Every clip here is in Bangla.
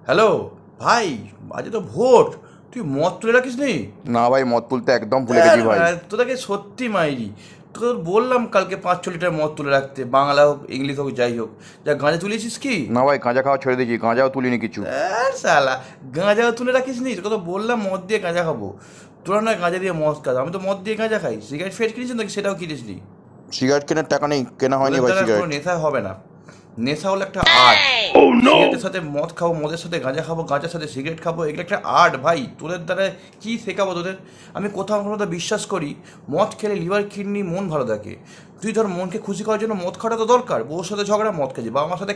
হ্যালো ভাই, আজ তো ভোট, তুই মদ তুলে রাখিস নি? না ভাই, মদ তুলতে একদম ভুলে গেছি ভাই। তোদেরকে সত্যি মাইরি, তোকে বললাম কালকে 5-6 লিটার মদ তুলে রাখতে, বাংলা হোক ইংলিশ হোক যাই হোক। যা গাঁজা তুলেছিস কি? না ভাই, গাঁজা খাওয়া ছেড়ে দিয়েছি, গাঁজাও তুলিনি কিছু। শালা, গাঁজাও তুলে রাখিস নি? তোকে তো বললাম মদ দিয়ে গাঁজা খাবো, তোরা না গাঁজা দিয়ে মদ খাস, আমি তো মদ দিয়ে গাঁজা খাই। সিগারেট ফেট কিনেছিস নাকি? সেটাও কিনিস নি। সিগারেট কেনার টাকা নেই, কেনা হয়নি তোদের ভাই দ্বারা কোনো সিগারেট। নেশা হবে না। নেশা হলো একটা আর্ট। সিগারেটের সাথে মদ খাবো, মদের সাথে গাঁজা খাবো, গাঁজার সাথে সিগারেট খাবো, এগুলো একটা আর্ট ভাই। তোদের দ্বারা কী শেখাবো তোদের? আমি কোথাও কোনো তো বিশ্বাস করি মদ খেলে লিভার কিডনি মন ভালো থাকে। তুই ধর মনকে খুশি করার জন্য মদ খাওয়াটা তো দরকার। বউর সাথে ঝগড়া, মদ খাচ্ছি। বাবা মার সাথে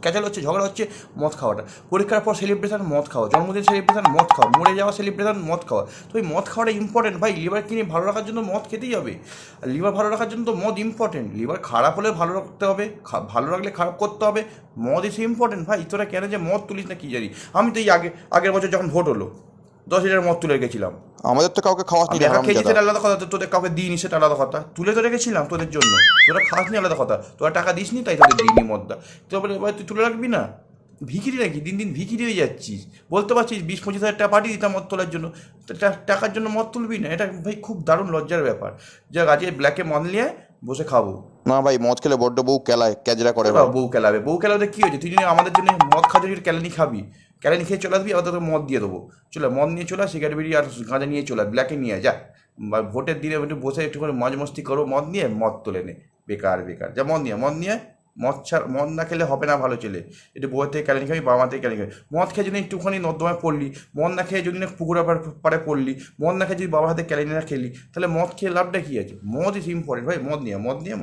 ক্যাচাল হচ্ছে, ঝগড়া হচ্ছে, মদ খাওয়াটা। পরীক্ষার পর সেলিব্রেশন, মদ খাওয়া। জন্মদিন সেলিব্রেশন, মদ খাওয়া। মরে যাওয়া সেলিব্রেশন, মদ খাওয়া। তো এই মদ খাওয়াটা ইম্পর্টেন্ট ভাই। লিভার কিডনি ভালো রাখার জন্য মদ খেতেই হবে। আর লিভার ভালো রাখার জন্য তো মদ ইম্পর্টেন্ট। লিভার খারাপ হলে ভালো রাখতে হবে, ভালো রাখলে খারাপ করতে হবে। মদ ইস ইম্পর্টেন্ট ভাই। তোরা কেন যে মদ তুলিস না কি জানি। আমি তো এই আগের বছর যখন ভোট হলো 10 লিটার মদ তুলে রেখেছিলাম। আমাদের তো কাউকে খাওয়াস নি আমি রে একা খেয়েছি হারামজাদা। সেটা আলাদা কথা, তোদের কাউকে দিইনি সেটা আলাদা কথা। তুলে তো রেখেছিলাম তোদের জন্য, তোরা খাসনি আলাদা কথা। তোরা টাকা দিসনি তাই তোদের দিইনি মদটা। তো বলে এবার তুই তুলে রাখবি না? ভিখিরি নাকি? দিন দিন ভিখিরি হয়ে যাচ্ছিস। বলতে পারছিস 20-25 হাজার টাকা পাঠিয়ে দিতাম মদ তোলার জন্য, তো টাকার জন্য মদ তুলবি না? এটা ভাই খুব দারুণ লজ্জার ব্যাপার। যাক, আজকে ব্ল্যাকে মদ নিয়ে বসে খাবো। না ভাই, মদ খেলে বড্ড বউ কেলায়, ক্যাজরা করে বা ভাই। বউ কেলাবে, বউ কেলাবে কী হয়েছে? তুই যদি আমাদের জন্য মদ খাওয়া যদি ক্যালানি খাবি, ক্যালানি খেয়ে চলে আসবি, আবার তোকে মদ দিয়ে দেবো। চলে মদ নিয়ে চলে আস, সিগারেট বিড়ি আর গাঁজা নিয়ে চলে আস, ব্ল্যাকে নিয়ে আয়, যা। বা ভোটের দিনে একটু বসে একটুখানি মজ মস্তি করো, মদ নিয়ে মদ তুলে নে। বেকার বেকার, যা মদ নিয়ে মদ না খেলে হবে না ভালো ছেলে। একটু বউয়ের থেকে ক্যালানি খাবি, বাবা মা থেকে ক্যালানি খাবি। মদ খেয়ে যদি একটুখানি নর্দমায় পড়লি, মদ না খেয়ে যদি না পুকুরের পাড়ে পড়লি, মদ না খেয়ে যদি বাবার হাতে ক্যালানি না খেলি, তাহলে মদ খেয়ে লাভটা কী আছে? মদ ইজ ইম্পর্টেন্ট ভাই। মদ নিয়ে